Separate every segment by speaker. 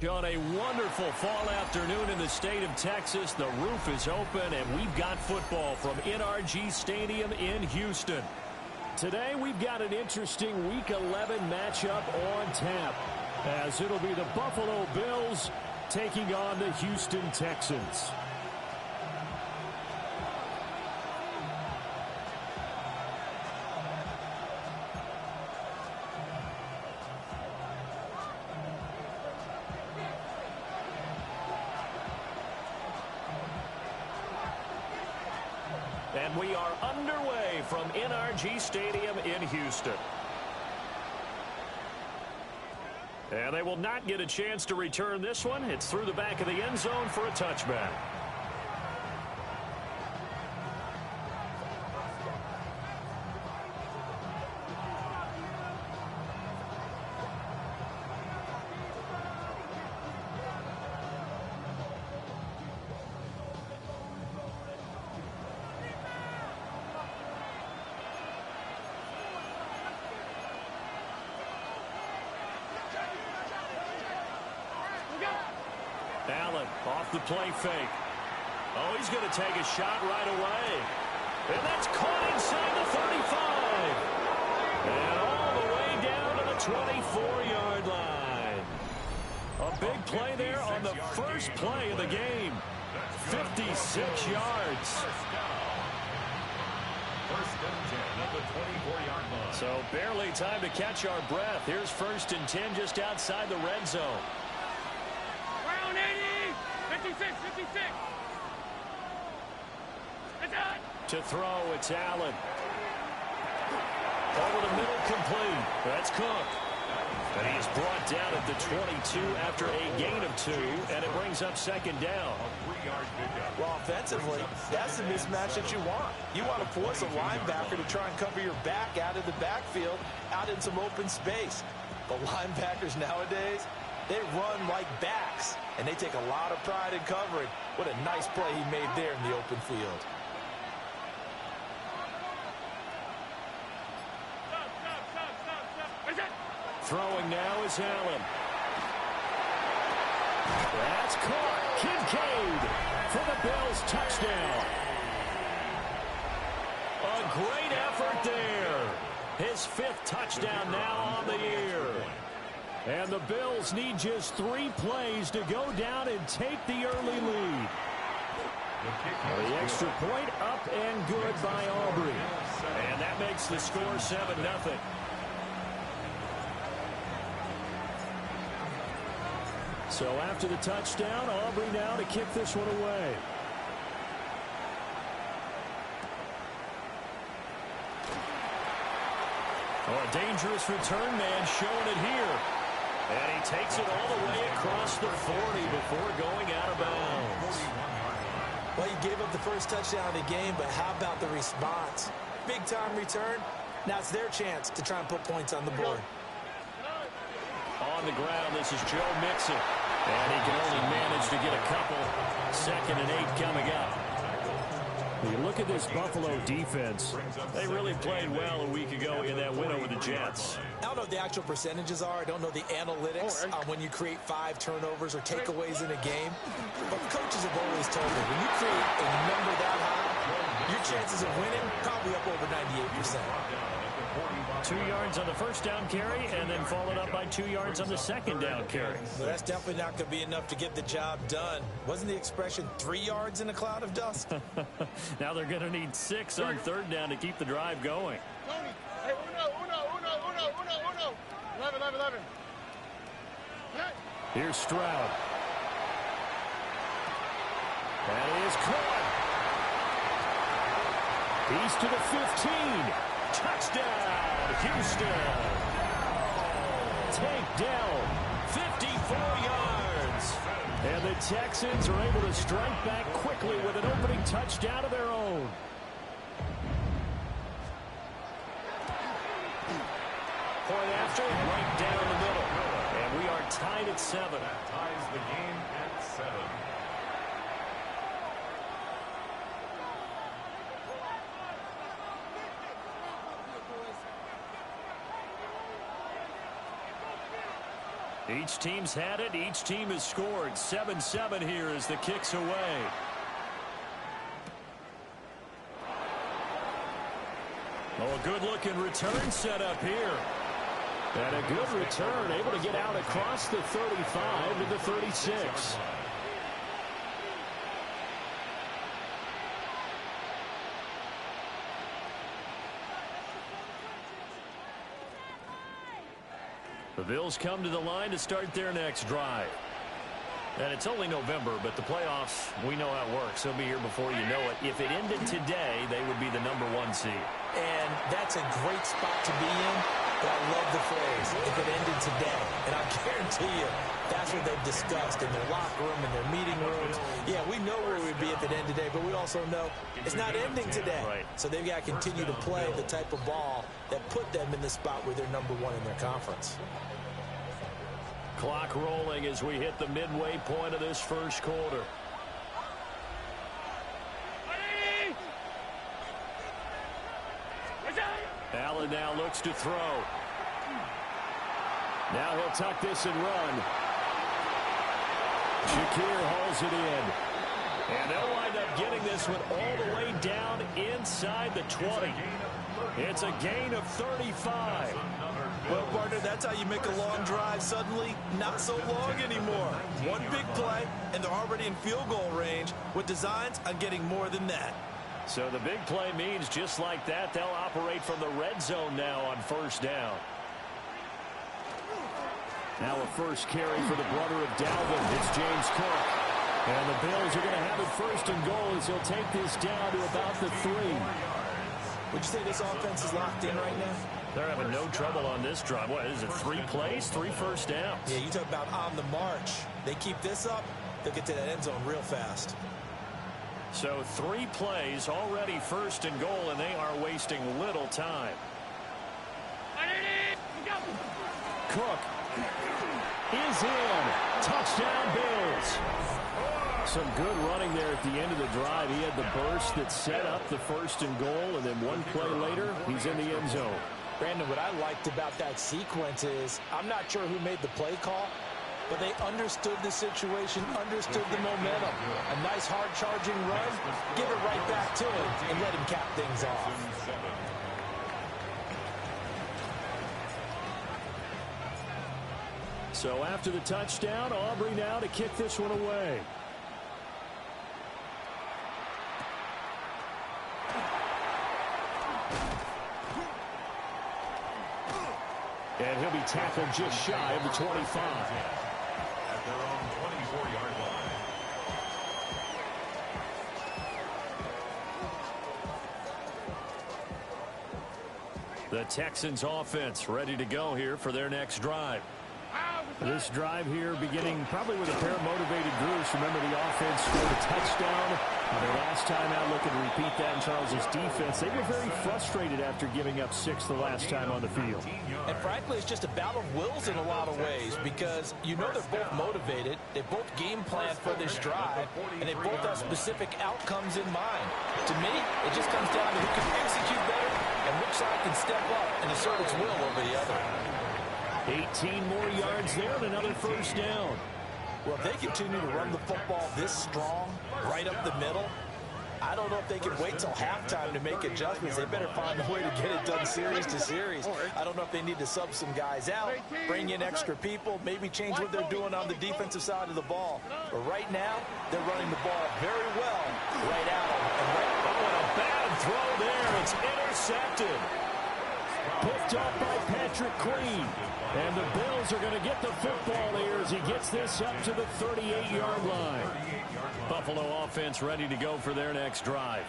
Speaker 1: On a wonderful fall afternoon in the state of Texas, the roof is open, and we've got football from NRG Stadium in Houston. Today, we've got an interesting Week 11 matchup on tap, as it'll be the Buffalo Bills taking on the Houston Texans. And we are underway from NRG Stadium in Houston. And they will not get a chance to return this one. It's through the back of the end zone for a touchback. Allen off the play fake. Oh, he's going to take a shot right away. And that's caught inside the 35. And all the way down to the 24-yard line. A big play there on the first play of the game. 56 yards.
Speaker 2: First and 10 at the 24-yard line.
Speaker 1: So barely time to catch our breath. Here's first and 10 just outside the red zone.
Speaker 3: 56, 56. That's it.
Speaker 1: To throw, it's Allen. Over the middle, complete. That's Cook. And he is brought down at the 22 after a gain of 2, and it brings up second down.
Speaker 2: A 3-yard pickup.
Speaker 4: Well, offensively, that's the mismatch that you want. You want to force a linebacker to try and cover your back out of the backfield, out in some open space. But linebackers nowadays, they run like backs, and they take a lot of pride in covering. What a nice play he made there in the open field.
Speaker 1: Throwing now is Allen. That's caught. Kincaid for the Bills touchdown. A great effort there. His 5th touchdown now on the year. And the Bills need just 3 plays to go down and take the early lead. The extra point up and good by Aubrey. And that makes the score 7-0. So after the touchdown, Aubrey now to kick this one away. Oh, a dangerous return man showing it here. And he takes it all the way across the 40 before going out of bounds.
Speaker 4: Well, you gave up the first touchdown of the game, but how about the response? Big-time return. Now it's their chance to try and put points on the board.
Speaker 1: On the ground, this is Joe Mixon. And he can only manage to get a couple. 2nd and 8 coming up. When you look at this Buffalo defense, they really played well a week ago in that win over the Jets.
Speaker 4: I don't know what the actual percentages are. I don't know the analytics on when you create 5 turnovers or takeaways in a game. But the coaches have always told me, when you create a number that high, your chances of winning probably up over 98%.
Speaker 1: 2 yards on the first down carry, and then followed up by 2 yards on the second down carry.
Speaker 4: Well, that's definitely not going to be enough to get the job done. Wasn't the expression 3 yards in a cloud of dust?
Speaker 1: Now they're going to need 6 on 3rd down to keep the drive going.
Speaker 3: Tony, hey, uno. 11.
Speaker 1: Here's Stroud. That is caught. He's to the 15. Touchdown, Houston. Takedown, 54 yards. And the Texans are able to strike back quickly with an opening touchdown of their own. Point after, right down the middle. And we are tied at 7.
Speaker 2: That ties the game at 7.
Speaker 1: Each team's had it. Each team has scored. 7-7 here as the kick's away. Oh, a good-looking return set up here. And a good return, able to get out across the 35 to the 36. The Bills come to the line to start their next drive. And it's only November, but the playoffs, we know how it works. They'll be here before you know it. If it ended today, they would be the #1 seed.
Speaker 4: And that's a great spot to be in, but I love the phrase, if it ended today. And I guarantee you, that's what they've discussed in their locker room, in their meeting rooms. Yeah, we know where we'd be if it ended today, but we also know it's not ending today.
Speaker 1: Right.
Speaker 4: So they've got to continue to play the type of ball that put them in the spot where they're #1 in their conference.
Speaker 1: Clock rolling as we hit the midway point of this first quarter. Allen now looks to throw. Now he'll tuck this and run. Shakir hauls it in. And they'll wind up getting this one all the way down inside the 20. It's a gain of 35.
Speaker 4: Well, partner, that's how you make a long drive suddenly not so long anymore. One big play, and they're already in field goal range with designs on getting more than that.
Speaker 1: So the big play means just like that, they'll operate from the red zone now on first down. Now a first carry for the brother of Dalvin. It's James Cook. And the Bills are going to have it first and goal as he'll take this down to about the 3.
Speaker 4: Would you say this offense is locked in right now?
Speaker 1: They're having no trouble on this drive. What is it, 3 plays, 3 first downs?
Speaker 4: Yeah, you talk about on the march. They keep this up, they'll get to that end zone real fast.
Speaker 1: So 3 plays, already first and goal, and they are wasting little time. Cook is in. Touchdown, Bills. Some good running there at the end of the drive. He had the burst that set up the first and goal, and then one play later, he's in the end zone.
Speaker 4: Brandon, what I liked about that sequence is, I'm not sure who made the play call, but they understood the situation, understood the momentum. A nice hard charging run, give it right back to him, and let him cap things off.
Speaker 1: So after the touchdown, Aubrey now to kick this one away. And he'll be tackled just shy of the 25.
Speaker 2: At their own 24-yard line.
Speaker 1: The Texans offense ready to go here for their next drive. This drive here beginning probably with a pair of motivated groups. Remember, the offense scored a touchdown. Their last time out, looking to repeat that in Charles's defense. They were very frustrated after giving up 6 the last time on the field.
Speaker 4: And frankly, it's just a battle of wills in a lot of ways, because you know they're both motivated. They both game plan for this drive, and they both have specific outcomes in mind. To me, it just comes down to who can execute better and which side can step up and assert its will over the other.
Speaker 1: 18 more yards there and another first down.
Speaker 4: Well, if they continue to run the football this strong, right up the middle, I don't know if they can wait till halftime to make adjustments. They better find a way to get it done series to series. I don't know if they need to sub some guys out, bring in extra people, maybe change what they're doing on the defensive side of the ball. But right now, they're running the ball very well right out of them.
Speaker 1: Oh, a bad throw there. It's intercepted. Picked up by Patrick Queen. And the Bills are going to get the football here as he gets this up to the 38-yard line. Buffalo offense ready to go for their next drive.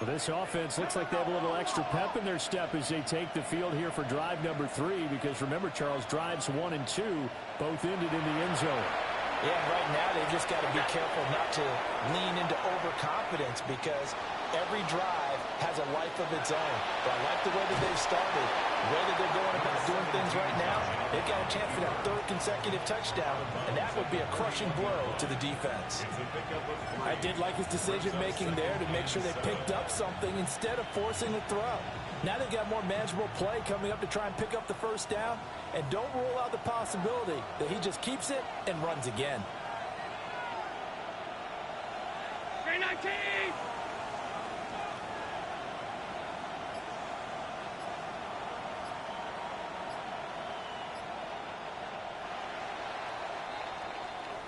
Speaker 1: Well, this offense looks like they have a little extra pep in their step as they take the field here for drive number 3. Because remember, Charles, drives 1 and 2 both ended in the end zone.
Speaker 4: Yeah, and right now they've just got to be careful not to lean into overconfidence, because every drive has a life of its own. But I like the way that they've started, the way that they're going about doing things right now. They've got a chance for that 3rd consecutive touchdown, and that would be a crushing blow to the defense. I did like his decision-making there to make sure they picked up something instead of forcing a throw. Now they've got more manageable play coming up to try and pick up the first down. And don't rule out the possibility that he just keeps it and runs again.
Speaker 3: 319!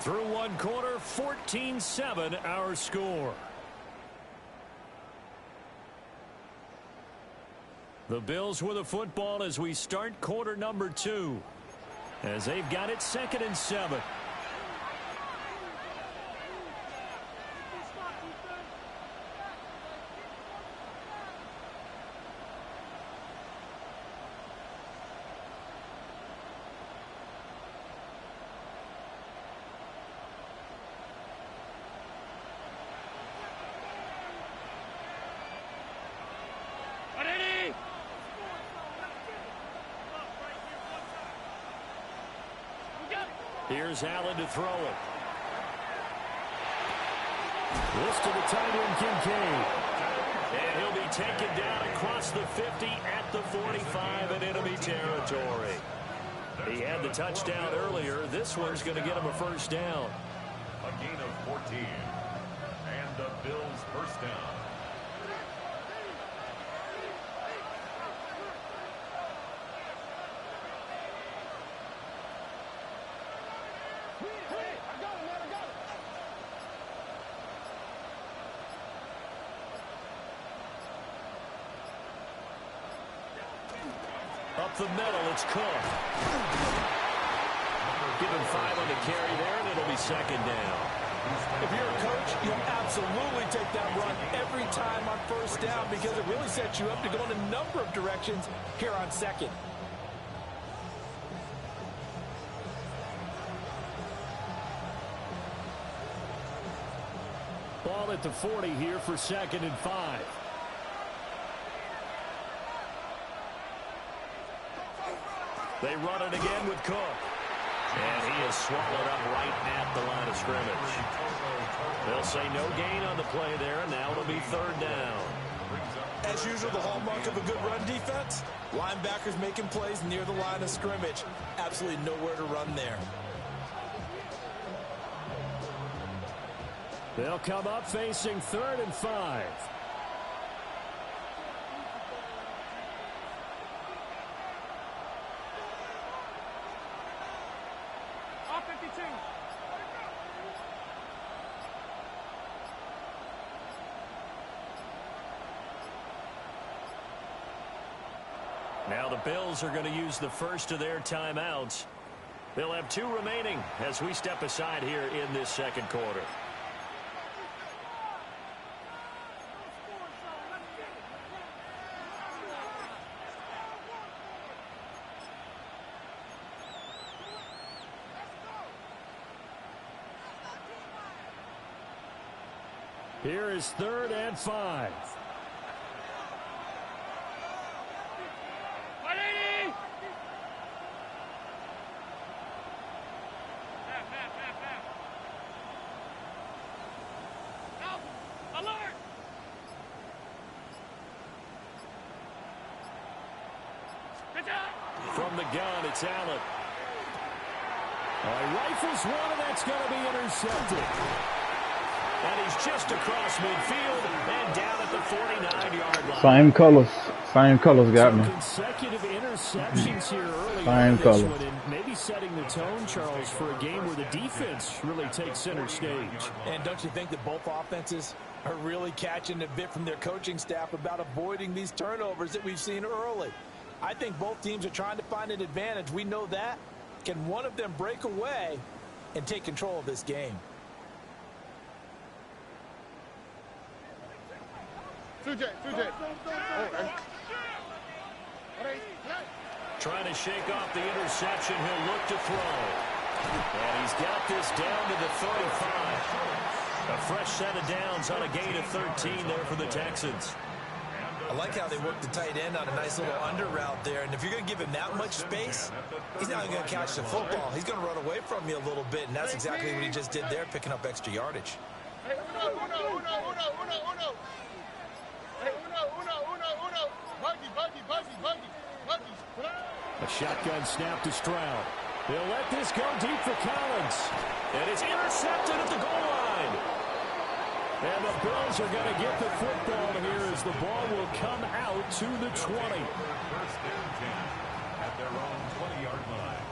Speaker 1: Through one quarter, 14-7 our score. The Bills with the football as we start quarter number 2. As they've got it 2nd and 7. Here's Allen to throw it. This to the tight end, Kincaid. And he'll be taken down across the 50 at the 45 in enemy territory. He had the touchdown earlier. This one's going to get him a first down.
Speaker 2: A gain of 14. And the Bills first down.
Speaker 1: Up the middle, it's Cook. Give him 5 on the carry there, and it'll be 2nd down.
Speaker 4: If you're a coach, you'll absolutely take that run every time on first down because it really sets you up to go in a number of directions here on 2nd.
Speaker 1: Ball at the 40 here for 2nd and 5. They run it again with Cook. And he is swallowed up right at the line of scrimmage. They'll say no gain on the play there, and now it'll be 3rd down.
Speaker 4: As usual, the hallmark of a good run defense, linebackers making plays near the line of scrimmage. Absolutely nowhere to run there.
Speaker 1: They'll come up facing 3rd and 5. Now the Bills are going to use the first of their timeouts. They'll have 2 remaining as we step aside here in this 2nd quarter. Here is 3rd and 5. From the gun, it's Allen. Rifles one, and that's going to be intercepted. And he's just across midfield and down at the 49-yard line.
Speaker 5: Same colors. Same colors got me.
Speaker 1: Consecutive interceptions here early
Speaker 5: Same
Speaker 1: on this
Speaker 5: colors.
Speaker 1: one, and maybe setting the tone, Charles, for a game where the defense really takes center stage.
Speaker 4: And don't you think that both offenses are really catching a bit from their coaching staff about avoiding these turnovers that we've seen early? I think both teams are trying to find an advantage. We know that. Can one of them break away and take control of this game?
Speaker 1: Trying to shake off the interception. He'll look to throw. And he's got this down to the 35. A fresh set of downs on a gain of 13 there for the Texans.
Speaker 4: I like how they work the tight end on a nice little under route there. And if you're going to give him that much space, he's not going to catch the football. He's going to run away from you a little bit, and that's exactly what he just did there, picking up extra yardage.
Speaker 1: A shotgun snap to Stroud. They'll let this go deep for Collins. And it's intercepted at the goal line. And the Bills are going to get the football here as the ball will come out to the 20.
Speaker 2: First and 10 at their own 20-yard line.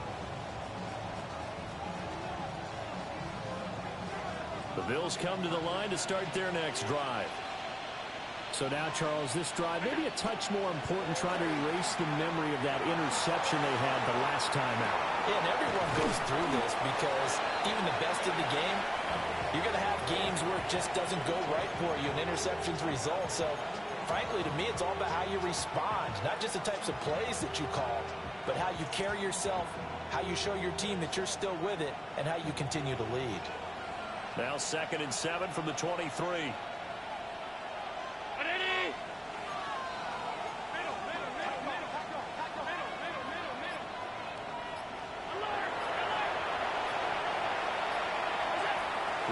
Speaker 1: The Bills come to the line to start their next drive. So now, Charles, this drive maybe a touch more important, trying to erase the memory of that interception they had the last time out.
Speaker 4: Yeah, and everyone goes through this because even the best of the game, you're going to have games where it just doesn't go right for you and interceptions result. So, frankly, to me, it's all about how you respond, not just the types of plays that you call, but how you carry yourself, how you show your team that you're still with it, and how you continue to lead.
Speaker 1: Now 2nd and 7 from the 23.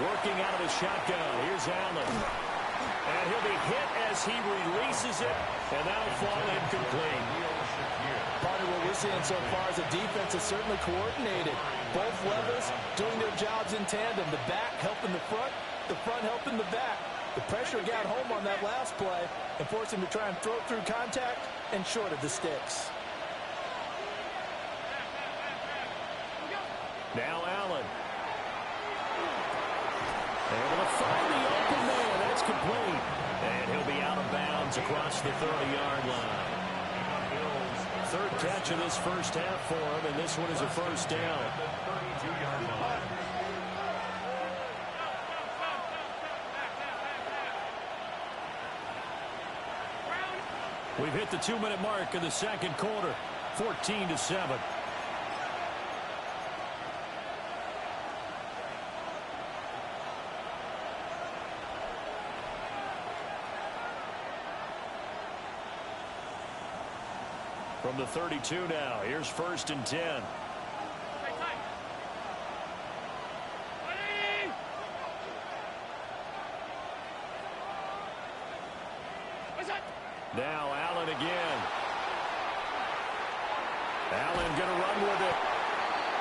Speaker 1: Working out of the shotgun. Here's Allen. And he'll be hit as he releases it, and that'll fall incomplete.
Speaker 4: Part of what we're seeing so far is the defense is certainly coordinated. Both levels doing their jobs in tandem. The back helping the front helping the back. The pressure got home on that last play and forced him to try and throw through contact and short of the sticks.
Speaker 1: Now Allen. Able to find the open man. That's complete. And he'll be out of bounds across the 30-yard line. Third catch of this first half for him, and this one is a first down.
Speaker 2: 32-yard line.
Speaker 1: We've hit the 2-minute mark in the second quarter. 14-7. From the 32 now, here's 1st and 10. Now Allen again. Allen going to run with it.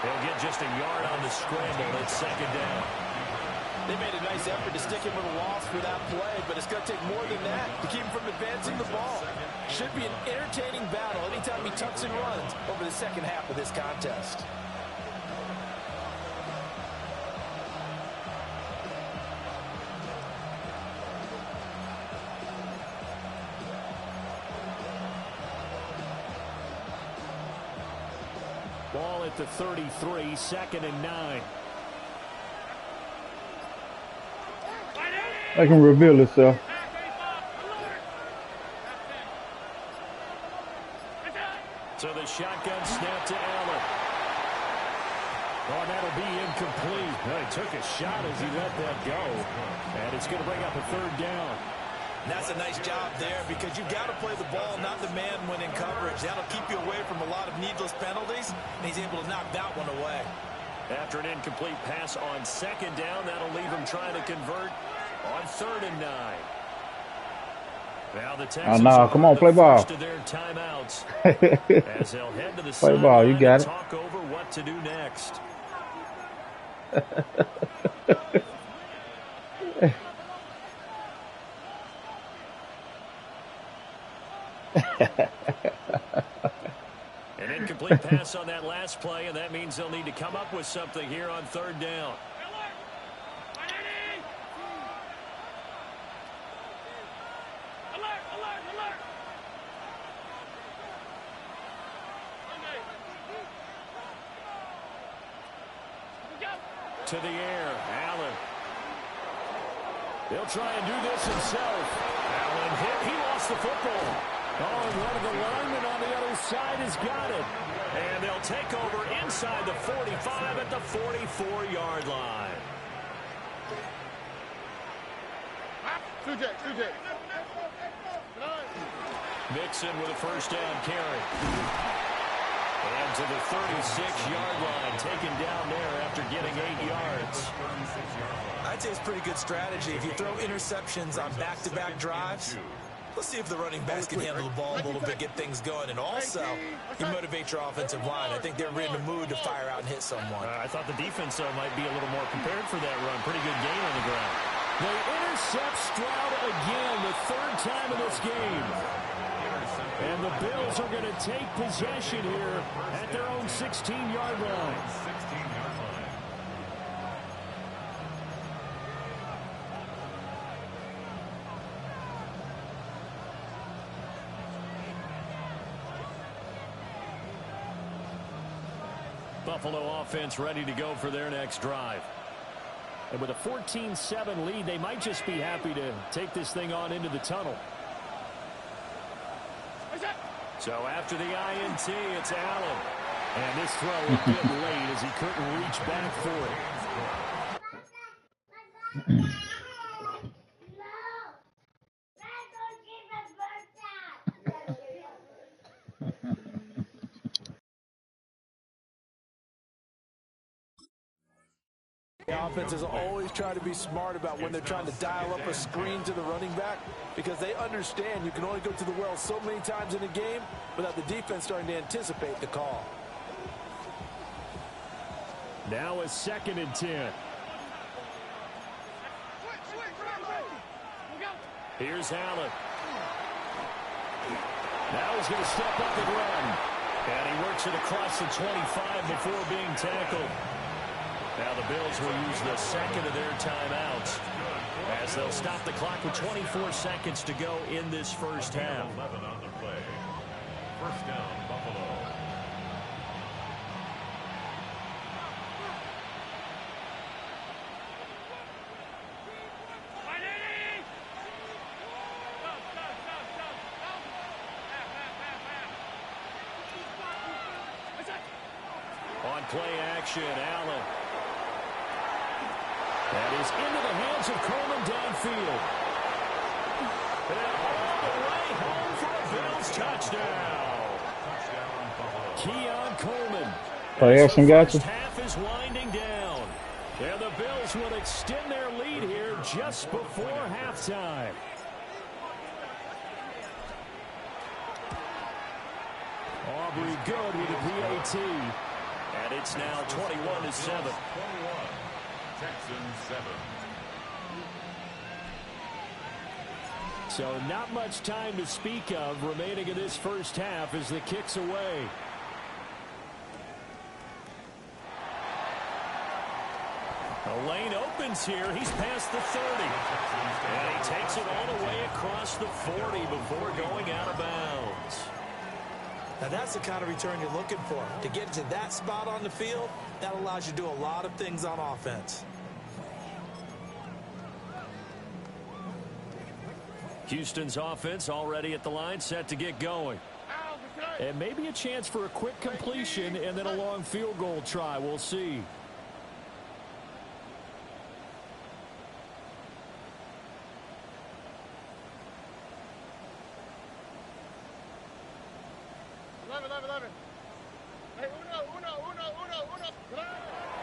Speaker 1: He'll get just a yard on the scramble. It's 2nd down.
Speaker 4: They made a nice effort to stick him with a loss for that play, but it's going to take more than that to keep him from advancing the ball. Should be an entertaining battle anytime he tucks and runs over the second half of this contest.
Speaker 1: Ball at the 33, 2nd and 9.
Speaker 5: I can reveal itself.
Speaker 1: So the shotgun snap to Allen. Oh, that'll be incomplete. Well, he took a shot as he let that go. And it's going to bring up a 3rd down.
Speaker 4: And that's a nice job there because you've got to play the ball, not the man when in coverage. That'll keep you away from a lot of needless penalties, and he's able to knock that one away.
Speaker 1: After an incomplete pass on 2nd down, that'll leave him trying to convert on 3rd and 9. Now the Texans
Speaker 5: come on, play ball.
Speaker 1: To their timeouts as they'll head to the
Speaker 5: Play ball, you got it.
Speaker 1: Talk over what to do next. An incomplete pass on that last play, and that means they'll need to come up with something here on 3rd down. To the air, Allen. He'll try and do this himself. Allen hit. He lost the football. Oh, and one of the linemen on the other side has got it. And they'll take over inside the 45 at the 44-yard line. Mixon with a first down carry. And to the 36-yard line, taken down there after getting 8 yards.
Speaker 4: I'd say it's pretty good strategy. If you throw interceptions on back-to-back drives, Let's see if the running backs can handle the ball a little bit, get things going, and also you motivate your offensive line. I think they're in the mood to fire out and hit someone.
Speaker 1: I thought the defense might be a little more prepared for that run. Pretty good gain on the ground. They intercept Stroud again, the third time in this game. And the Bills are going to take possession here at their own 16-yard line.
Speaker 2: 16-yard line.
Speaker 1: Buffalo offense ready to go for their next drive. And with a 14-7 lead, they might just be happy to take this thing on into the tunnel. So after the INT, it's Allen. And this throw a bit late as he couldn't reach back for it.
Speaker 4: The offenses always try to be smart about when they're trying to dial up a screen to the running back because they understand you can only go to the well so many times in a game without the defense starting to anticipate the call.
Speaker 1: Now a 2nd and 10. Here's Allen. Now he's going to step up and run. And he works it across the 25 before being tackled. Now the Bills will use the second of their timeouts as they'll stop the clock with 24 seconds to go in this first half.
Speaker 2: 11 on the play. First down, Buffalo.
Speaker 1: On play action, Allen. That is into the hands of Coleman downfield. And all the way home for a Bills touchdown. Keon Coleman.
Speaker 5: Play action, gotcha.
Speaker 1: The first half is winding down. And the Bills will extend their lead here just before halftime. Aubrey good with a PAT. And it's now 21-7.
Speaker 2: 21. Texans 7.
Speaker 1: So not much time to speak of remaining in this first half as the kick's away. The lane opens here. He's past the 30. And he takes it all the way across the 40 before going out of bounds.
Speaker 4: Now that's the kind of return you're looking for. To get to that spot on the field, that allows you to do a lot of things on offense.
Speaker 1: Houston's offense already at the line, set to get going. And maybe a chance for a quick completion and then a long field goal try. We'll see.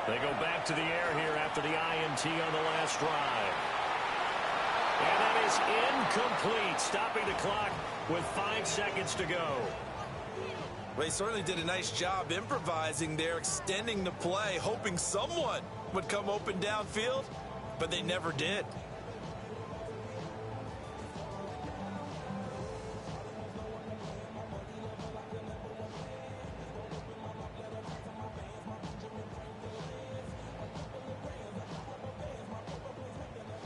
Speaker 1: They go back to the air here after the INT on the last drive. And that is incomplete, stopping the clock with 5 seconds to go.
Speaker 4: Well, he certainly did a nice job improvising there, extending the play, hoping someone would come open downfield, but they never did.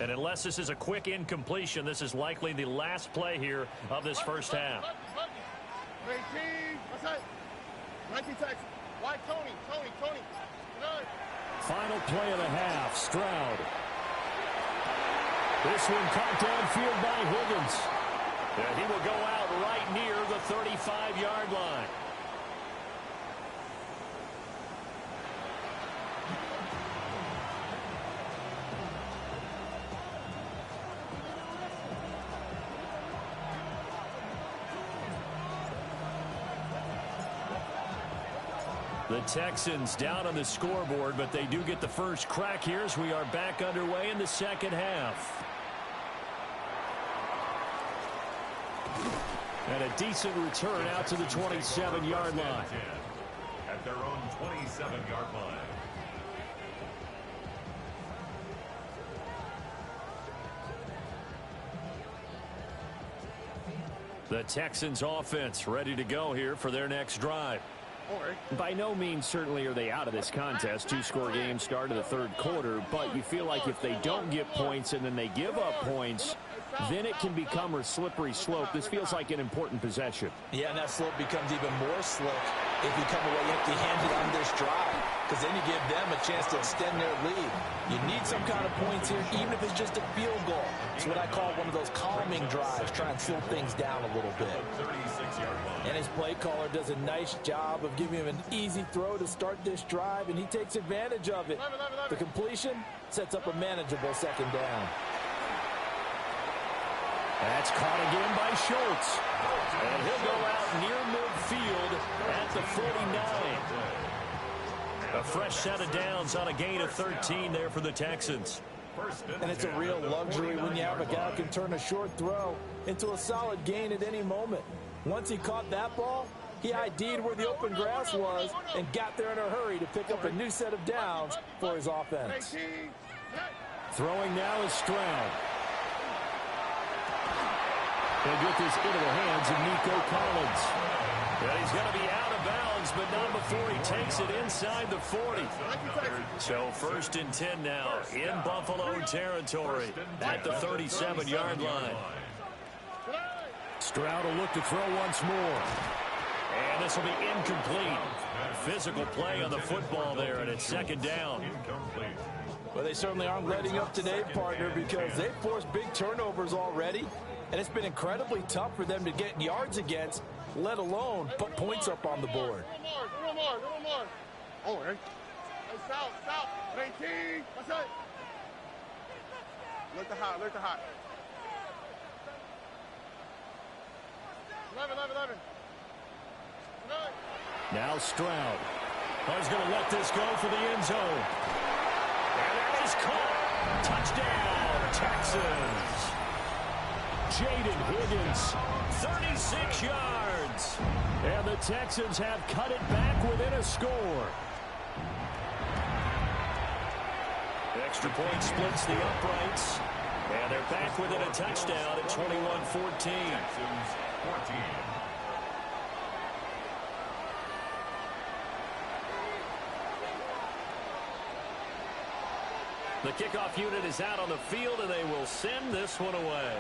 Speaker 1: And unless this is a quick incompletion, this is likely the last play here of this first half. Final play of the half, Stroud. This one caught downfield by Higgins. And he will go out right near the 35-yard line. The Texans down on the scoreboard, but they do get the first crack here as we are back underway in the second half. And a decent return out to the 27-yard line.
Speaker 2: At their own 27-yard line.
Speaker 1: The Texans offense ready to go here for their next drive. By no means certainly are they out of this contest. Two-score game start of the third quarter, but you feel like if they don't get points and then they give up points, then it can become a slippery slope. This feels like an important possession.
Speaker 4: Yeah, and that slope becomes even more slick if you come away empty-handed on this drive, because then you give them a chance to extend their lead. You need some kind of points here, even if it's just a field goal. It's what I call one of those calming drives, try and slow things down a little bit. And his play caller does a nice job of giving him an easy throw to start this drive, and he takes advantage of it. The completion sets up a manageable second down.
Speaker 1: That's caught again by Schultz. And he'll go out near midfield at the 49. A fresh set of downs on a gain of 13 there for the Texans.
Speaker 4: And it's a real luxury when you have a guy who can turn a short throw into a solid gain at any moment. Once he caught that ball, he ID'd where the open grass was and got there in a hurry to pick up a new set of downs for his offense.
Speaker 1: Throwing now is Stroud. He'll get this into the hands of Nico Collins. And he's going to be out of bounds, but not before he takes it inside the 40. So 1st and 10 now in Buffalo territory at the 37-yard line. Stroud will look to throw once more. And this will be incomplete. Physical play on the football there, and it's second down.
Speaker 4: Well, they certainly aren't letting up today, partner, because they've forced big turnovers already. And it's been incredibly tough for them to get yards against, let alone put points up on the board.
Speaker 3: Oh, hey. Stop. 19. What's that? Look the hot. 11.
Speaker 1: Now Stroud. Oh, he's going to let this go for the end zone. And that is caught. Touchdown, Texans. Jaden Higgins, 36 yards. And the Texans have cut it back within a score. Extra point splits the uprights. And they're back within a touchdown at 21-14.
Speaker 2: Texans 14.
Speaker 1: The kickoff unit is out on the field, and they will send this one away.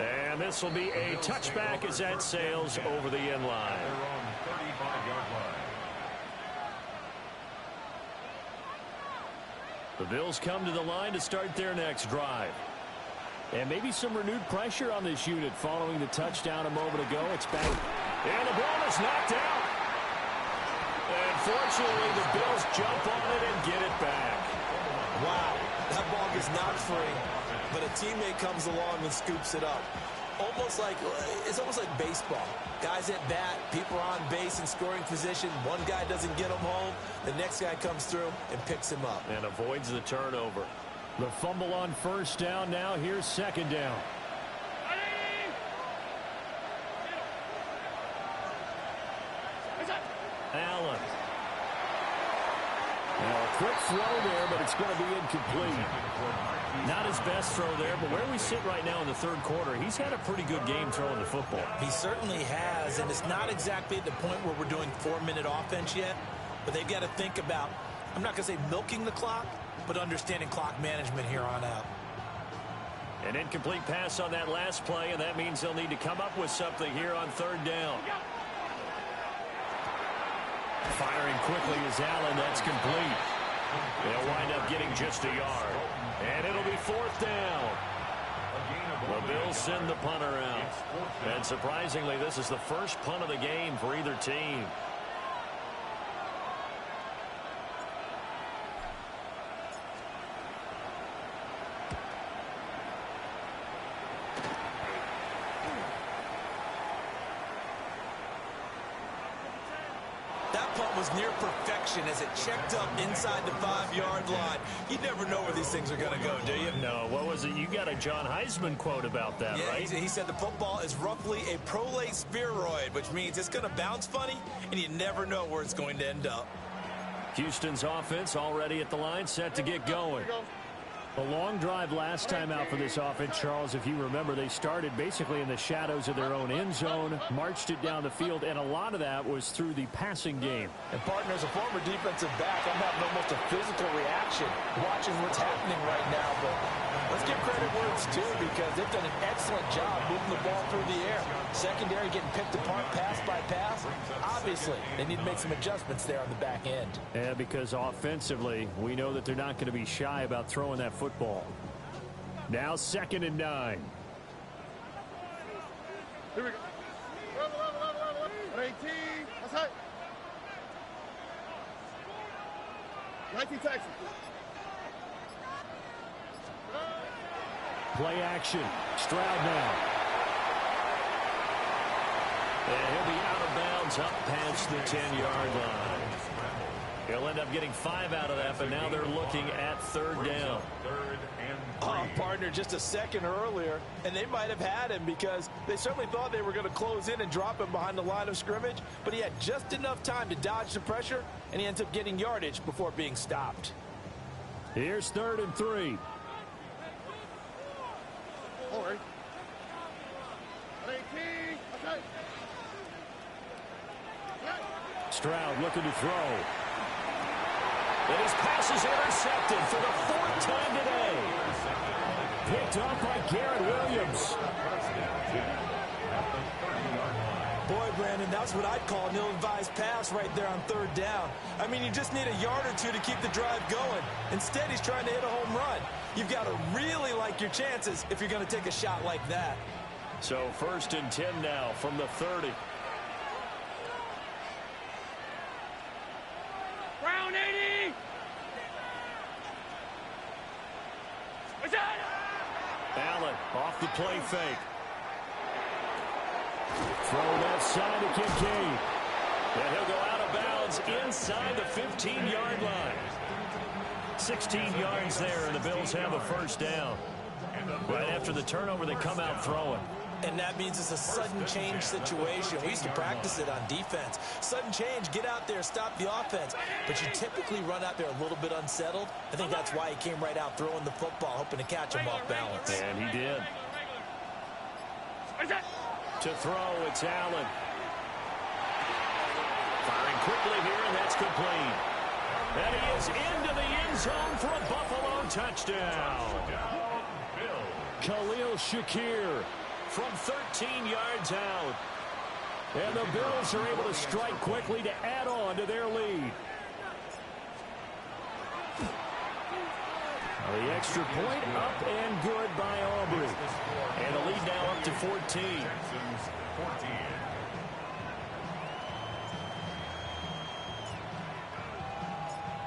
Speaker 1: And this will be a touchback as that sails over the end line.
Speaker 2: They're on 35-yard line.
Speaker 1: The Bills come to the line to start their next drive. And maybe some renewed pressure on this unit following the touchdown a moment ago. It's back. And the ball is knocked out. And fortunately, the Bills jump on it and get it back.
Speaker 4: Wow, that ball gets knocked free, but a teammate comes along and scoops it up. It's almost like baseball. Guys at bat, people are on base in scoring position. One guy doesn't get him home. The next guy comes through and picks him up.
Speaker 1: And avoids the turnover. The fumble on first down now. Here's second down. Allen. Now a quick throw there, but it's going to be incomplete. Not his best throw there, but where we sit right now in the third quarter, he's had a pretty good game throwing the football.
Speaker 4: He certainly has, and it's not exactly at the point where we're doing 4-minute offense yet, but they've got to think about, I'm not going to say milking the clock, but understanding clock management here on out.
Speaker 1: An incomplete pass on that last play, and that means they'll need to come up with something here on third down. Firing quickly is Allen. That's complete. They'll wind up getting just a yard. And it'll be fourth down. The Bills send the punter out. And surprisingly, this is the first punt of the game for either team.
Speaker 4: That punt run was near perfection as it checked up inside the 5-yard line. You never know where these things are going to go, do you?
Speaker 1: No, what was it? You got a John Heisman quote about that,
Speaker 4: yeah,
Speaker 1: right?
Speaker 4: He said the football is roughly a prolate spheroid, which means it's going to bounce funny, and you never know where it's going to end up.
Speaker 1: Houston's offense already at the line, set to get going. A long drive last time out for this offense, Charles. If you remember, they started basically in the shadows of their own end zone, marched it down the field, and a lot of that was through the passing game.
Speaker 4: And, partner, as a former defensive back, I'm having almost a physical reaction watching what's happening right now. But let's give credit where it's due because they've done an excellent job moving the ball through the air. Secondary getting picked apart pass by pass. Obviously, they need to make some adjustments there on the back end.
Speaker 1: Yeah, because offensively, we know that they're not going to be shy about throwing that football. Now 2nd and 9.
Speaker 3: Here we go. 18. That's right. 19 Texas.
Speaker 1: Play action. Stroud now. And he'll be out of bounds up past the 10-yard line. He'll end up getting 5 out of that, but now they're looking at 3rd down.
Speaker 4: Oh, partner, just a second earlier, and they might have had him because they certainly thought they were going to close in and drop him behind the line of scrimmage, but he had just enough time to dodge the pressure, and he ends up getting yardage before being stopped.
Speaker 1: Here's 3rd and 3.
Speaker 3: All right. 18. Okay.
Speaker 1: Stroud looking to throw. And his pass is intercepted for the 4th time today. Picked up by Garrett Williams.
Speaker 4: Boy, Brandon, that's what I'd call an ill-advised pass right there on 3rd down. I mean, you just need a yard or two to keep the drive going. Instead, he's trying to hit a home run. You've got to really like your chances if you're going to take a shot like that.
Speaker 1: So 1st and 10 now from the 30.
Speaker 3: Round 80.
Speaker 1: Allen off the play fake. Throw left side to Kincaid. And he'll go out of bounds inside the 15-yard line. 16 yards there, and the Bills have a 1st down. Right after the turnover, they come out throwing.
Speaker 4: And that means it's a sudden change situation. We used to practice it on defense. Sudden change, get out there, stop the offense. But you typically run out there a little bit unsettled. I think that's why he came right out throwing the football, hoping to catch him off balance.
Speaker 1: And he did. To throw, it's Allen. Firing quickly here, and that's complete. And he is into the end zone for a Buffalo touchdown. Khalil Shakir from 13 yards out. And the Bills are able to strike quickly to add on to their lead. The extra point up and good by Aubrey. And the lead now up to 14.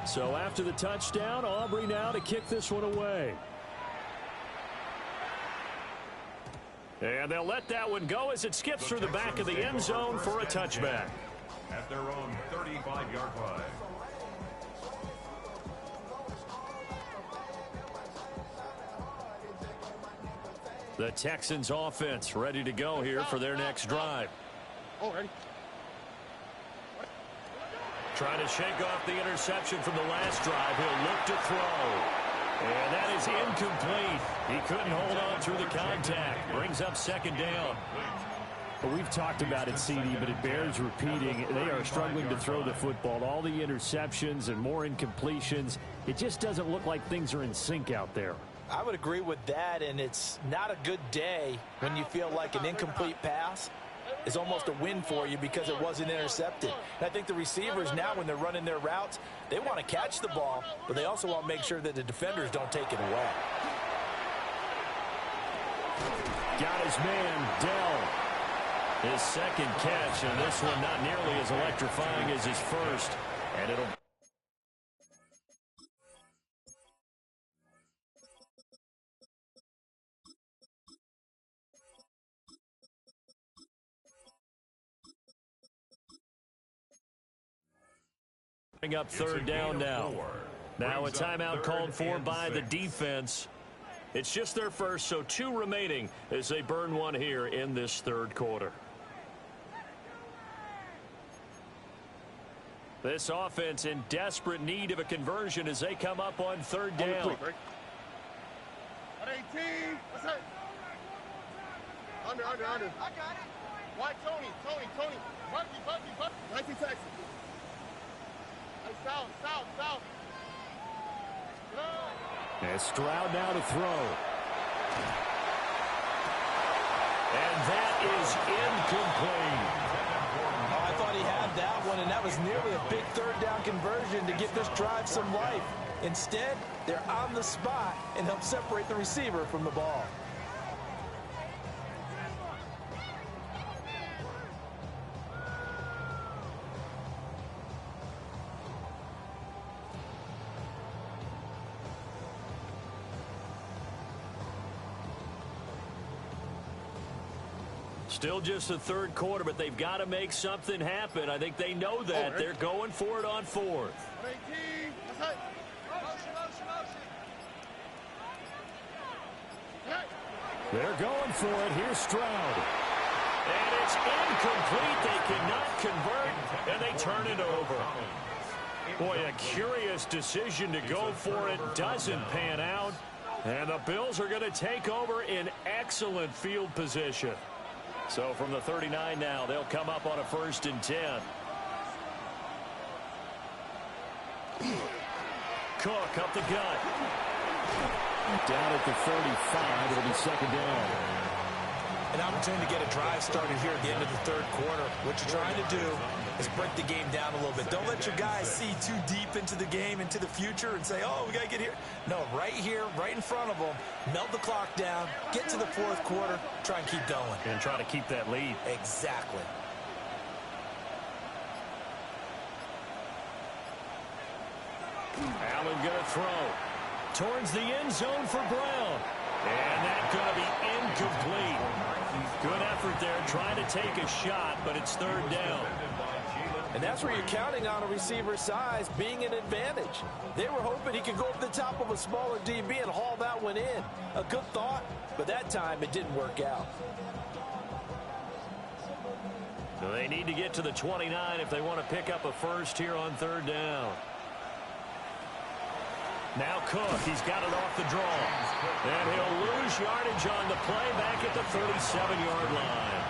Speaker 1: So after the touchdown, Aubrey now to kick this one away. And they'll let that one go as it skips through the back of the end zone for a touchback.
Speaker 2: At their own 35-yard line.
Speaker 1: The Texans offense ready to go here for their next drive.
Speaker 3: Already.
Speaker 1: Trying to shake off the interception from the last drive. He'll look to throw. And that is incomplete. He couldn't hold on through the contact. Brings up 2nd down. Well, we've talked about it, CD, but it bears repeating. They are struggling to throw the football. All the interceptions and more incompletions. It just doesn't look like things are in sync out there.
Speaker 4: I would agree with that, and it's not a good day when you feel like an incomplete pass is almost a win for you because it wasn't intercepted. And I think the receivers now, when they're running their routes, they want to catch the ball, but they also want to make sure that the defenders don't take it away.
Speaker 1: Got his man, Dell. His 2nd catch, and this one not nearly as electrifying as his first. And it'll Up third down now. Now a timeout called for by the defense. It's just their first, so 2 remaining as they burn one here in this third quarter. This offense in desperate need of a conversion as they come up on third down.
Speaker 3: 18. What's that? Under. I got it. White Tony. Bucky. 19 Texas. Hey, south.
Speaker 1: And Stroud now to throw. And that is incomplete.
Speaker 4: Oh, I thought he had that one, and that was nearly a big third down conversion to give this drive some life. Instead, they're on the spot and help separate the receiver from the ball.
Speaker 1: Still just the third quarter, but they've got to make something happen. I think they know that. They're going for it on fourth.
Speaker 3: 18. What's that?
Speaker 1: They're going for it. Here's Stroud. And it's incomplete. They cannot convert, and they turn it over. Boy, a curious decision to go for it. Doesn't pan out. And the Bills are going to take over in excellent field position. So from the 39 now, they'll come up on a 1st and 10. Cook up the gut. Down at the 35, it'll be 2nd down.
Speaker 4: An opportunity to get a drive started here at the end of the third quarter. What you're trying to do is break the game down a little bit. Don't let your guys see too deep into the game, into the future, and say, oh, we got to get here. No, right here, right in front of them, melt the clock down, get to the fourth quarter, try and keep going.
Speaker 1: And try to keep that lead.
Speaker 4: Exactly.
Speaker 1: Allen going to throw. Towards the end zone for Brown. And that's going to be incomplete. Good effort there trying to take a shot, but it's 3rd down.
Speaker 4: And that's where you're counting on a receiver's size being an advantage. They were hoping he could go over the top of a smaller DB and haul that one in. A good thought, but that time it didn't work out.
Speaker 1: So they need to get to the 29 if they want to pick up a first here on 3rd down. Now Cook, he's got it off the draw. And he'll lose yardage on the play back at the 37-yard line.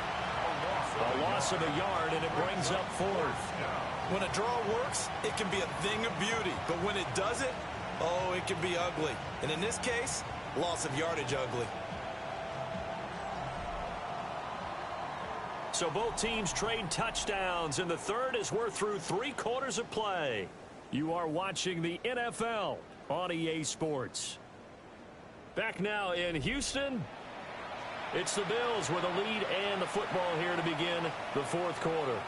Speaker 1: A loss of a yard, and it brings up 4th.
Speaker 4: When a draw works, it can be a thing of beauty. But when it doesn't, oh, it can be ugly. And in this case, loss of yardage ugly.
Speaker 1: So both teams trade touchdowns in the third as we're through 3 quarters of play. You are watching the NFL on EA Sports. Back now in Houston, it's the Bills with a lead and the football here to begin the 4th quarter.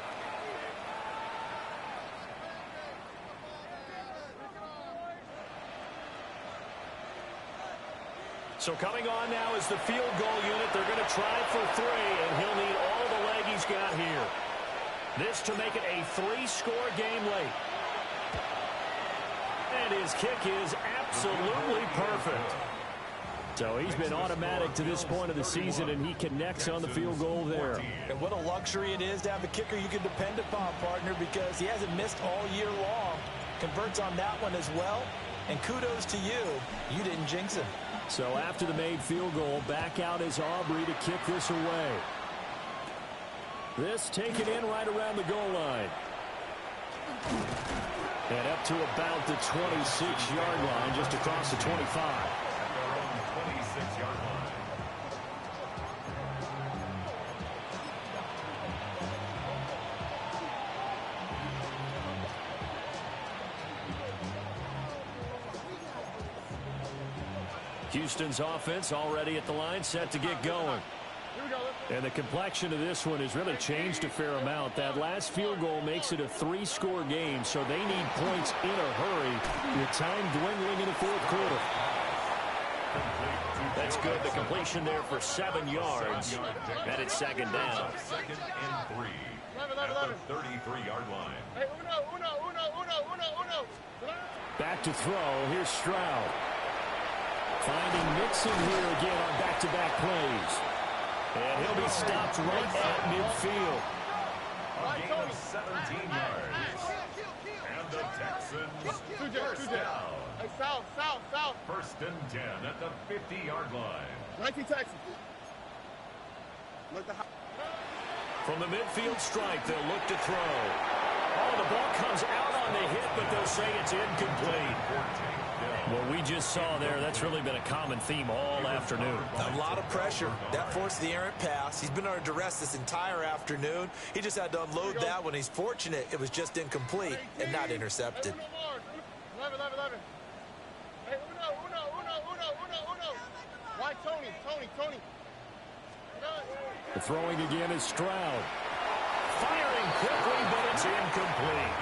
Speaker 1: So coming on now is the field goal unit. They're going to try for 3, and he'll need all the leg he's got here. This to make it a 3-score game late. And his kick is absolutely perfect. So he's been automatic to this point of the season, and he connects on the field goal there.
Speaker 4: And what a luxury it is to have a kicker you can depend upon, partner, because he hasn't missed all year long. Converts on that one as well. And kudos to you. You didn't jinx him.
Speaker 1: So after the made field goal, back out is Aubrey to kick this away. This taken in right around the goal line. And up to about the 26-yard line, just across the 25. Houston's offense already at the line, set to get going. And the complexion of this one has really changed a fair amount. That last field goal makes it a 3-score game, so they need points in a hurry with time dwindling in the 4th quarter. That's good. The completion there for 7 yards. And it's second down.
Speaker 2: Second and 3 at the 33-yard line.
Speaker 3: Hey, uno.
Speaker 1: Back to throw. Here's Stroud. Finding Mixon here again on back-to-back plays. And he'll be stopped right at midfield.
Speaker 2: A gain of 17 yards. And the Texans first down.
Speaker 3: Hey, south.
Speaker 2: First and 10 at the 50-yard line.
Speaker 3: 19 Texans. Look the
Speaker 1: From the midfield stripe, they'll look to throw. Oh, the ball comes out on the hit, but they'll say it's incomplete. What we just saw there, that's really been a common theme all afternoon.
Speaker 4: A lot of pressure. That forced the errant pass. He's been under duress this entire afternoon. He just had to unload that one. He's fortunate it was just incomplete and not intercepted.
Speaker 3: 11. Hey, uno. Why Tony?
Speaker 1: The throwing again is Stroud. Firing quickly, but it's incomplete.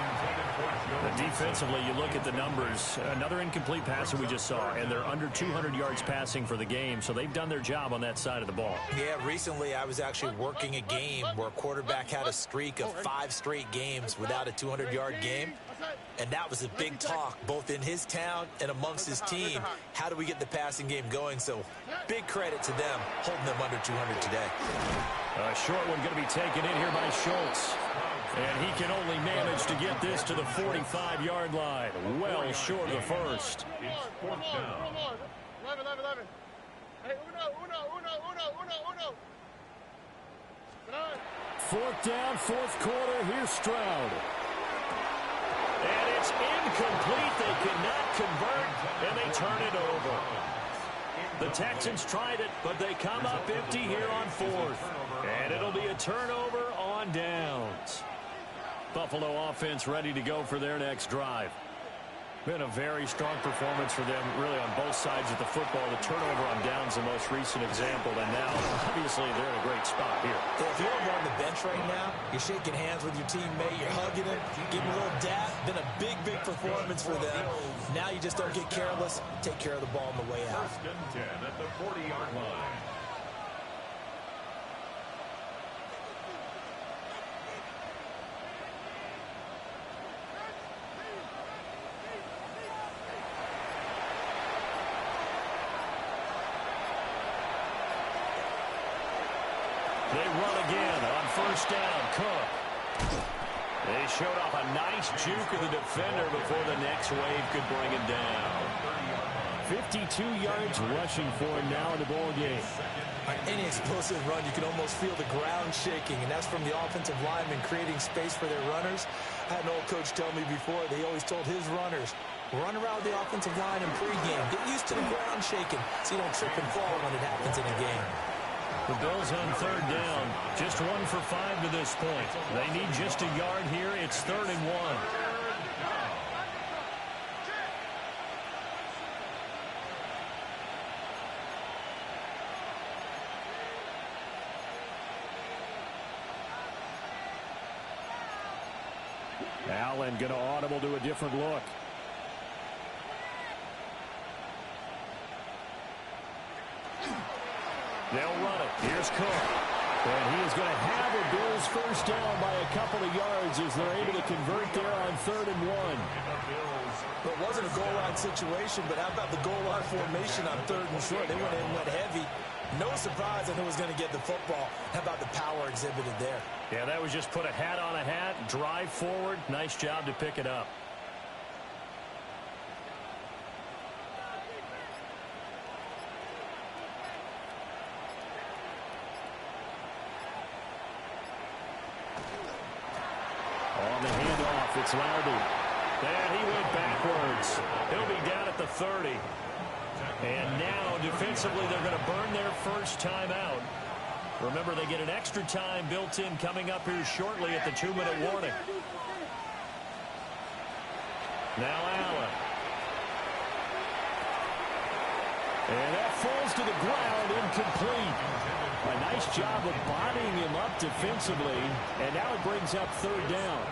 Speaker 1: Defensively, you look at the numbers. Another incomplete pass that we just saw, and they're under 200 yards passing for the game, so they've done their job on that side of the ball.
Speaker 4: Yeah, recently I was actually working a game where a quarterback had a streak of 5 straight games without a 200-yard game, and that was a big talk, both in his town and amongst his team. How do we get the passing game going? So big credit to them holding them under 200 today.
Speaker 1: A short one going to be taken in here by Schultz. And he can only manage to get this to the 45-yard line. Well short of the first.
Speaker 2: It's fourth down.
Speaker 3: 11. Hey, uno.
Speaker 1: Fourth down, fourth quarter. Here's Stroud. And it's incomplete. They cannot convert, and they turn it over. The Texans tried it, but they come up empty here on fourth. And it'll be a turnover on downs. Buffalo offense ready to go for their next drive. Been a very strong performance for them, really, on both sides of the football. The turnover on downs, the most recent example, and now, obviously, they're in a great spot here.
Speaker 4: Yeah, if you're over on the bench right now, you're shaking hands with your teammate, you're hugging him, giving him a little dap. Been a big performance for them. Now you just don't get careless. Take care of the ball on the way out.
Speaker 2: First and 10 at the 40-yard line.
Speaker 1: They run again on first down. Cook. They showed off a nice juke of the defender before the next wave could bring him down. 52 yards rushing for him now in the ball game.
Speaker 4: On any explosive run, you can almost feel the ground shaking, and that's from the offensive linemen creating space for their runners. I had an old coach tell me before, they always told his runners, run around the offensive line in pregame. Get used to the ground shaking so you don't trip and fall when it happens in a game.
Speaker 1: The Bills on third down. Just 1 for 5 to this point. They need just a yard here. It's 3rd and 1. Allen going to audible to a different look. They'll run it. Here's Cook. And he is going to have a Bills first down by a couple of yards as they're able to convert there on 3rd and 1.
Speaker 4: Well, it wasn't a goal line situation, but how about the goal line formation on 3rd and short? They went in and went heavy. No surprise that he was going to get the football. How about the power exhibited there?
Speaker 1: Yeah, that was just put a hat on a hat, drive forward. Nice job to pick it up. On the handoff, it's Larby. And he went backwards. He'll be down at the 30. And now, defensively, they're going to burn their first time out. Remember, they get an extra time built in coming up here shortly at the 2-minute warning. Now Allen. And that falls to the ground, incomplete. A nice job of bodying him up defensively, and now it brings up 3rd down.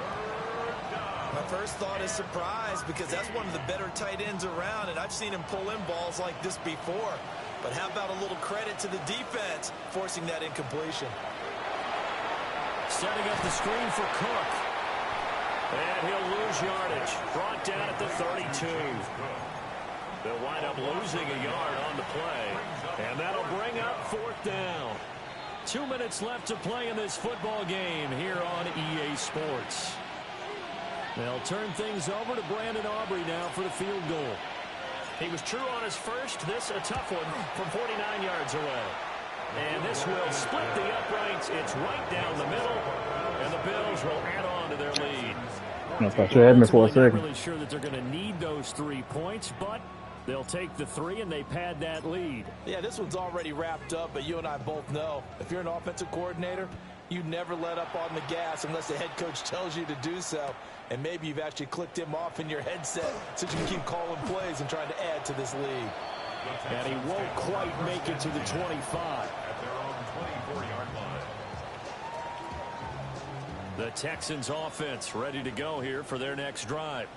Speaker 4: My first thought is surprise because that's one of the better tight ends around, and I've seen him pull in balls like this before. But how about a little credit to the defense forcing that incompletion?
Speaker 1: Setting up the screen for Cook. And he'll lose yardage. Brought down at the 32. They'll wind up losing a yard on the play. And that'll bring up 4th down. 2 minutes left to play in this football game here on EA Sports. They'll turn things over to Brandon Aubrey now for the field goal. He was true on his first. This a tough one from 49 yards away. And this will split the uprights. It's right down the middle. And the Bills will add on to their lead.
Speaker 5: I thought you had me for a
Speaker 1: Not
Speaker 5: second.
Speaker 1: really sure that they're going to need those 3 points, but they'll take the 3 and they pad that lead.
Speaker 4: Yeah, this one's already wrapped up, but you and I both know if you're an offensive coordinator, you never let up on the gas unless the head coach tells you to do so. And maybe you've actually clicked him off in your headset so you can keep calling plays and trying to add to this lead.
Speaker 1: And he won't quite make it to the 25.
Speaker 2: At their own 24-yard line.
Speaker 1: The Texans offense ready to go here for their next drive.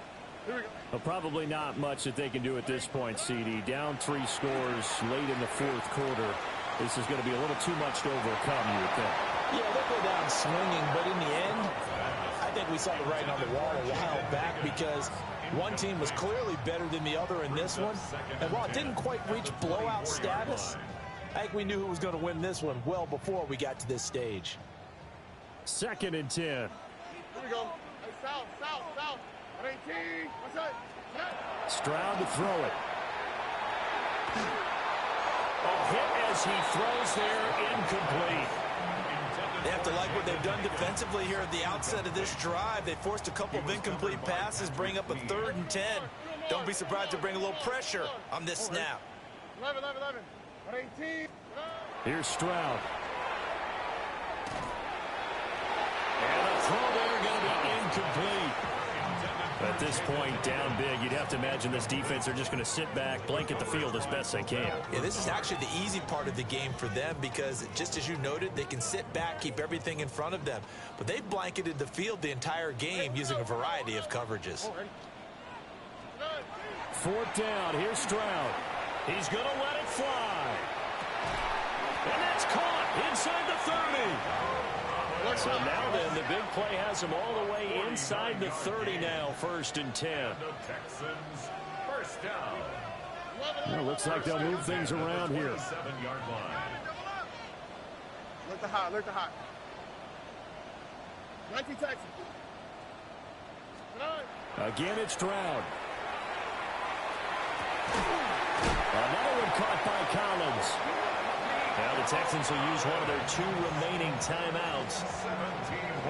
Speaker 1: Well, probably not much that they can do at this point, CD. Down 3 scores late in the 4th quarter. This is going to be a little too much to overcome, you would think.
Speaker 4: Yeah, they'll go down swinging, but in the end, I think we saw the writing on the wall a while back because one team was clearly better than the other in this one. And while it didn't quite reach blowout status, I think we knew who was going to win this one well before we got to this stage.
Speaker 1: 2nd and 10.
Speaker 3: Here we go. Hey, south. 18. What's up?
Speaker 1: Stroud to throw it. A hit as he throws there, incomplete.
Speaker 4: They have to like what they've done defensively here at the outset of this drive. They forced a couple of incomplete passes, bring up a 3rd and 10. Don't be surprised to bring a little pressure on this snap.
Speaker 3: 11. 18.
Speaker 1: Here's Stroud. And a throw there going to be incomplete. At this point, down big, you'd have to imagine this defense are just going to sit back, blanket the field as best they can.
Speaker 4: Yeah, this is actually the easy part of the game for them because, just as you noted, they can sit back, keep everything in front of them. But they've blanketed the field the entire game using a variety of coverages.
Speaker 1: 4th down. Here's Stroud. He's going to let it fly. And that's caught inside the 30. So now then, the big play has him all the way inside the 30 now, 1st and 10.
Speaker 2: The Texans, first down.
Speaker 1: Well, looks like they'll move things around here.
Speaker 2: 7-yard line.
Speaker 3: Look the hot. 19 Texans.
Speaker 1: Again, it's Stroud. Another one caught by Collins. Now the Texans will use one of their 2 remaining timeouts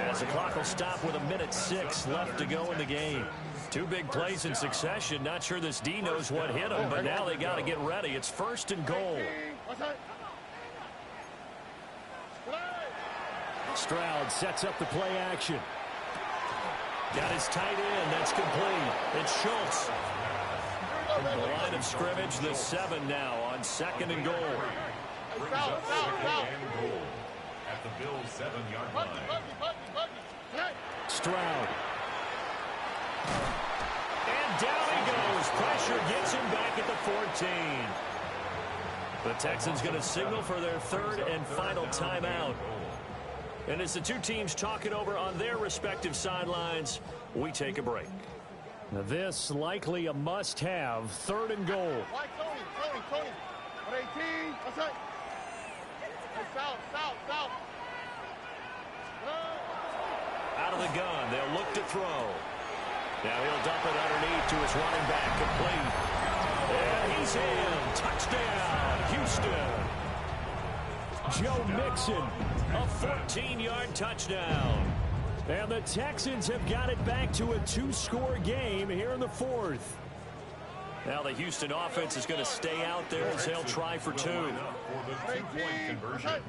Speaker 1: as the clock will stop with 1:06 left to go in the game. 2 big plays in succession. Not sure this D knows what hit them, but now they got to get ready. It's 1st and goal. Stroud sets up the play action. Got his tight end. That's complete. It's Schultz. The line of scrimmage, the 7 now on 2nd and goal.
Speaker 2: South. And goal at the Bills' 7-yard line.
Speaker 1: Stroud. And down he goes. Pressure gets him back at the 14. The Texans going to signal for their 3rd and final timeout. And as the 2 teams talk it over on their respective sidelines, we take a break. Now this likely a must-have. 3rd and goal.
Speaker 3: Tony. 18. What's up? South.
Speaker 1: Out of the gun. They'll look to throw. Now he'll dump it underneath to his running back, complete. And he's in. Touchdown, Houston. Joe Mixon, a 14-yard touchdown. And the Texans have got it back to a 2-score game here in the 4th. Now the Houston offense is going to stay out there as they'll try for 2.
Speaker 2: For the 2-point conversion.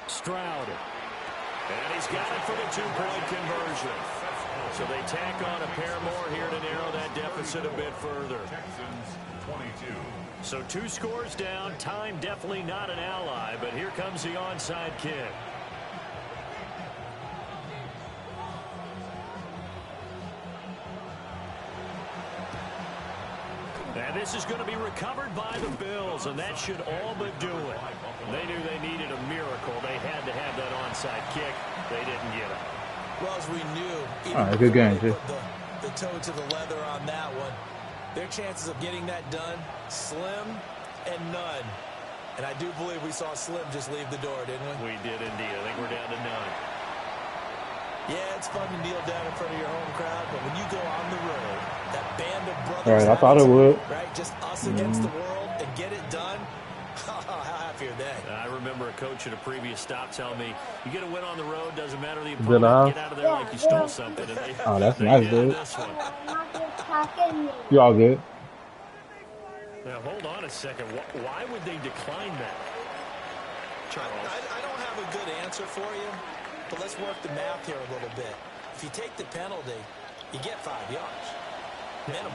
Speaker 1: Stroud. And he's got it for the 2-point conversion. So they tack on a pair more here to narrow that deficit a bit further.
Speaker 2: Texans 22.
Speaker 1: So 2 scores down. Time definitely not an ally, but here comes the onside kick. this is going to be recovered by the Bills, and that should all but do it. They knew they needed a miracle. They had to have that onside kick. They didn't get it.
Speaker 4: Well, as we knew, even
Speaker 5: All right, good game,
Speaker 4: they
Speaker 5: too.
Speaker 4: put the toe to the leather on that one, their chances of getting that done, slim and none. And I do believe we saw Slim just leave the door, didn't we?
Speaker 1: We did indeed. I think we're down to none.
Speaker 4: Yeah, it's fun to kneel down in front of your home crowd, but when you go on the road, that band of brothers,
Speaker 5: All right, I thought it would.
Speaker 4: right, just us against the world and get it done, how happy are they?
Speaker 1: I remember a coach at a previous stop telling me, you get a win on the road, doesn't matter the
Speaker 5: Good
Speaker 1: opponent, get out of there like you stole something. And
Speaker 5: Oh, that's
Speaker 1: they
Speaker 5: nice,
Speaker 1: did
Speaker 5: dude.
Speaker 1: this one.
Speaker 5: You all good?
Speaker 1: Now, hold on a second. Why would they decline that? Charles.
Speaker 4: I don't have a good answer for you, but let's work the math here a little bit. If you take the penalty, you get 5 yards. Minimum.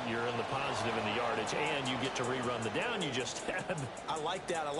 Speaker 1: You're in the positive in the yardage, and you get to rerun the down you just had.
Speaker 4: I like that.